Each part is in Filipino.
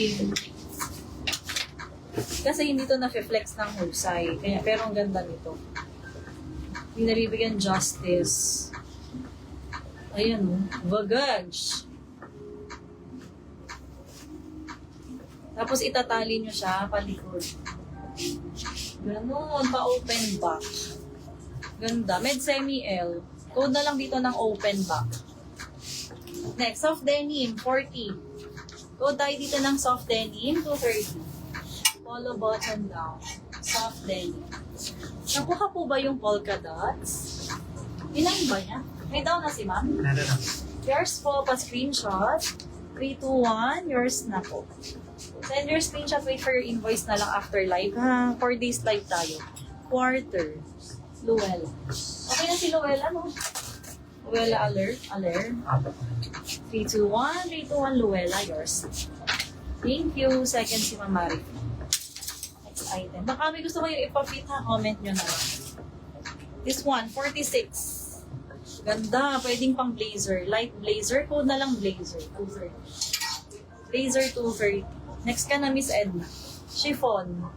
Green. Kasi hindi to na-flex ng husay. Kaya, pero ang ganda nito. Hindi nabibigyan justice. Ayan o. Bagage. Tapos itatali nyo siya palikod. Ganun. Pa-open back. Ganda. Med semi-L. Code na lang dito ng open back. Next, soft denim. 40. Code tayo dito ng soft denim. 230. Polo button down. Soft denim. Nakuha po ba yung polka dots? Ilan ba niya? May down na si ma'am? Nada na. Yours po, pa-screenshot. 3, 2, 1. Yours na po. Send your screenshot. Wait for your invoice na lang after live. 4 days live tayo. Quarter. Luella. Okay na si Luella, no? Luella alert. Alert. 3, 2, 1. 3, 2, 1. Luella, yours. Thank you. Second si Mamari. Item. Baka may gusto kayo ipapit ha, comment nyo na lang. This one, 46. Ganda, pwedeng pang blazer. Light blazer, code na lang blazer. 230. Blazer 230. Next ka na, Miss Edna. Chiffon.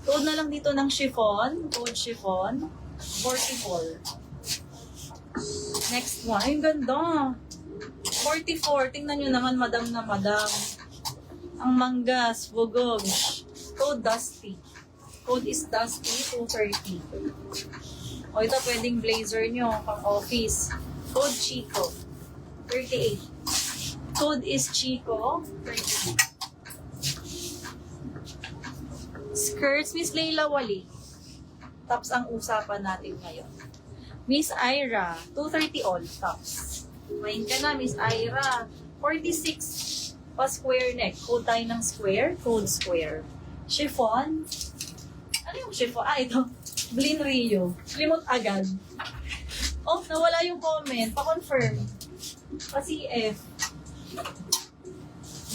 Code na lang dito ng chiffon. Code chiffon. 44. Next one. Ay, ganda. 44. Tingnan nyo naman, madam na madam. Ang manggas, bugog. Code Dusty. Code is Dusty 230. O ito pwedeng blazer nyo pang office. Code Chico 38. Code is Chico 38. Skirts, Miss Leila Wali. Tops ang usapan natin ngayon. Miss Ira, 230 all tops. Main ka na, Miss Ira. 46 pa square neck. Code tayo ng square. Code square. Chiffon. Ano yung chiffon? Ah, ito. Blin Rio. Limot agad. Oh, nawala yung comment. Pa-confirm. Pa-CF.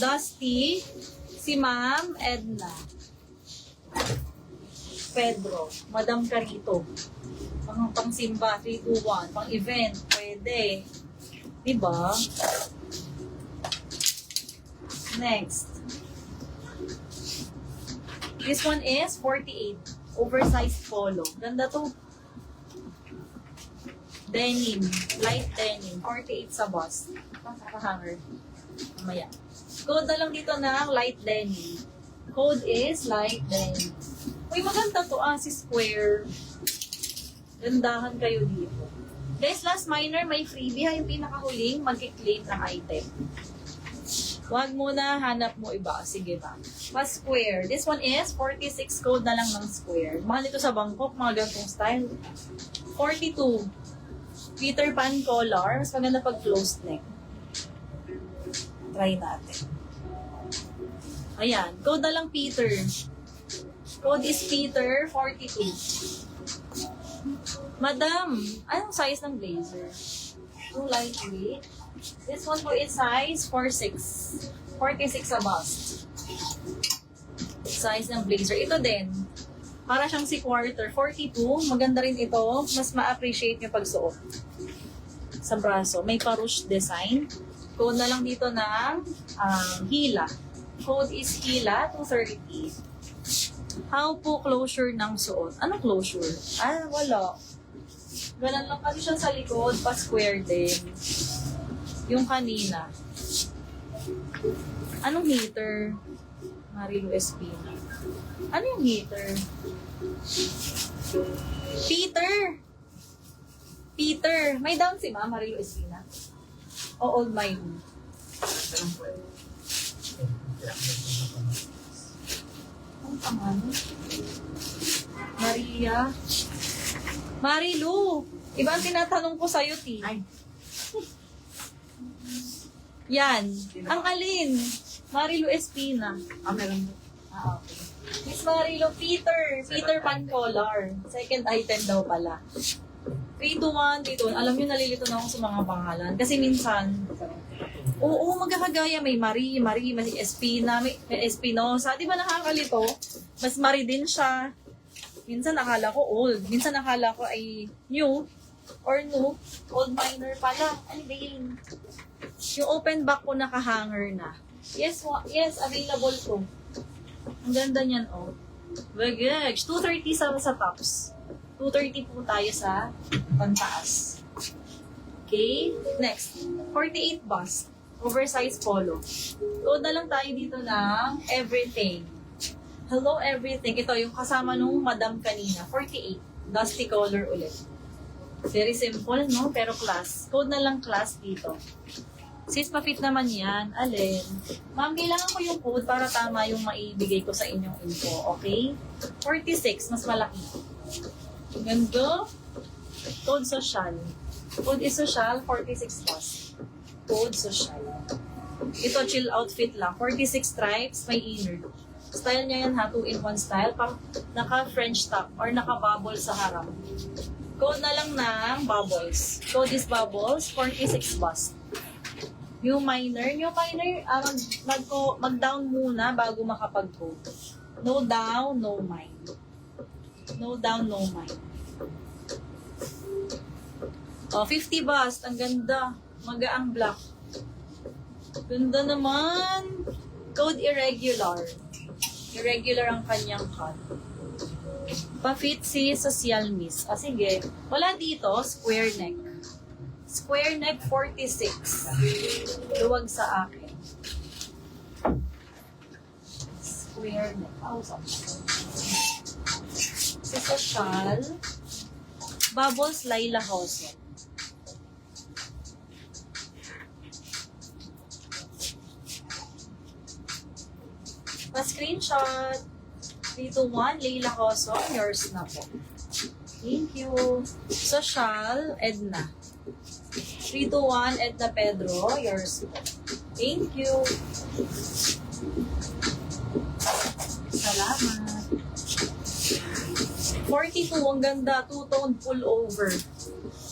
Dusty. Si Ma'am Edna. Pedro. Madam Carito. Pang pang-simba. 3, 2, 1. Pang-event. Pwede. Diba? Next. This one is 48. Oversized polo. Ganda to. Denim. Light denim. 48 sa bust. Hanger. Mamaya. Code na lang dito ng light denim. Code is light denim. Uy, maganda to. Si square. Gandahan kayo dito. Guys, last minor, may freebie ha. Yung pinakahuling, mag-claim ng item. Wag muna, hanap mo iba. Sige ba. Pa-square. This one is 46 code na lang ng square. Mahal ito sa Bangkok, mga ganitong style. 42. Peter Pan collar. Mas maganda pag closed neck. Try natin. Ayan. Code na lang Peter. Code is Peter 42. Madam, anong size ng blazer? Too lightweight. This one po is size 46. 46 sa bust. Size ng blazer. Ito din. Para siyang si quarter. 42. Maganda rin ito. Mas ma-appreciate nyo pagsuot. Sa braso. May parush design. Code na lang dito ng Hila. Code is Hila 230. How po closure ng suot? Anong closure? Wala. Ganun lang kasi siya sa likod. Pa-square din. Yung kanina. Anong heater? Marilu Espina. Ano yung heater? Peter! May down si Ma, Marilu Espina. O Old Mine. Ang pangalan? Maria. Marilu! Iba ang tinatanong ko sa'yo, T. Ay. Yan. Ang alin? Marilu Espina. Meron mo. Okay. Miss Marilu, Peter Pan collar. Second item daw pala. 3-2-1, 3-2-1. Alam nyo, nalilito na ako sa mga pangalan. Kasi minsan, oo, magkakagaya. May Marie, may Espina, may Espinosa. Di ba nakakalito? Mas Marie din siya. Minsan nakala ko old. Minsan nakala ko ay new. Or new. Old minor pala. Ano ba yun? Yung open back ko nakahanger na. Yes, yes, available to. Ang ganda niyan, oh. Bagage. 230 sa tops. 230 po tayo sa pantaas. Okay, next. 48 bust. Oversized polo. Load na lang tayo dito ng everything. Hello, everything. Ito yung kasama nung madam kanina. 48. Dusty color ulit. Very simple, no? Pero class. Code na lang class dito. Sis, pa-fit naman yan. Alin? Ma'am, kailangan ko yung code para tama yung maibigay ko sa inyong info. Okay? 46. Mas malaki. Ganda. Code social. Code is social. 46 plus. Code social. Ito, chill outfit lang. 46 stripes, may inner. Style niya yan ha, 2-in-1 style. Pang naka-French top or naka-bubble sa harap. Code na lang ng bubbles. Code is bubbles, 46 bust. New minor, mag-down muna bago makapag-code. No down, no mind. No down, no mind. Oh, 50 bust. Ang ganda. Magaang black. Ganda naman. Code irregular. Irregular ang kanyang cut. Pa-fit si Social Miss. Ah, sige. Wala dito, square neck. Square neck 46. Luwag sa akin. Square neck. Oh, si Social. Bubbles Laila Hosen. Pa-screenshot. 321, Leila Coso, yours na po. Thank you. Social, Edna. 321, Edna Pedro, yours po. Thank you. Salamat. 42, ang ganda. Two-tone pullover.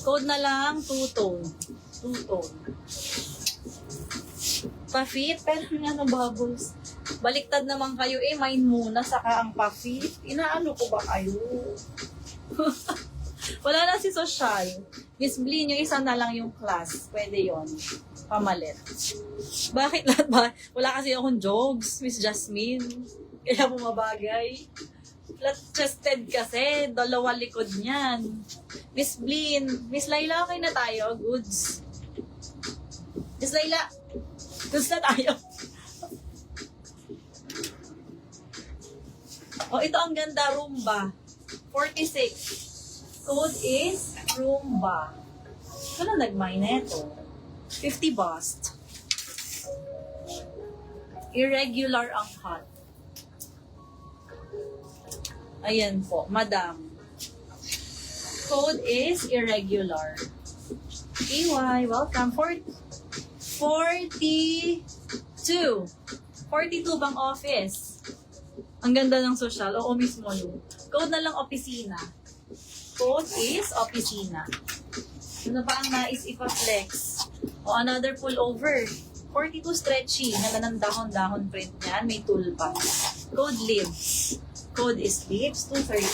Code na lang, two-tone. Two-tone. Pa-fit, pero ano bubbles. Baliktad naman kayo mine muna, saka ang pa-fit. Inaano ko ba kayo? Wala na si Social. Miss Blin, yung isa na lang yung class. Pwede yon pamalit. Bakit lahat ba? Wala kasi akong jogs, Miss Jasmine. Kaya bumabagay. Flat-chested kasi. Dalawa likod niyan. Miss Blin, Miss Laila, okay na tayo? Goods. Miss Laila, goods na tayo. Oh, ito ang ganda, Roomba. 46. Code is Roomba. Ano nag-mine neto? 50 bust. Irregular ang cut. Ayan po, madam. Code is irregular. EY, welcome. 42. 42 bang office? Ang ganda ng social. Oo, mismo yun. Code na lang opisina. Code is opisina. Ano pa ang nais ipa-flex? O, another pullover. 42 stretchy. Ganda ng dahon-dahon print niyan. May tool pa. Code lips. Code is lips. 230.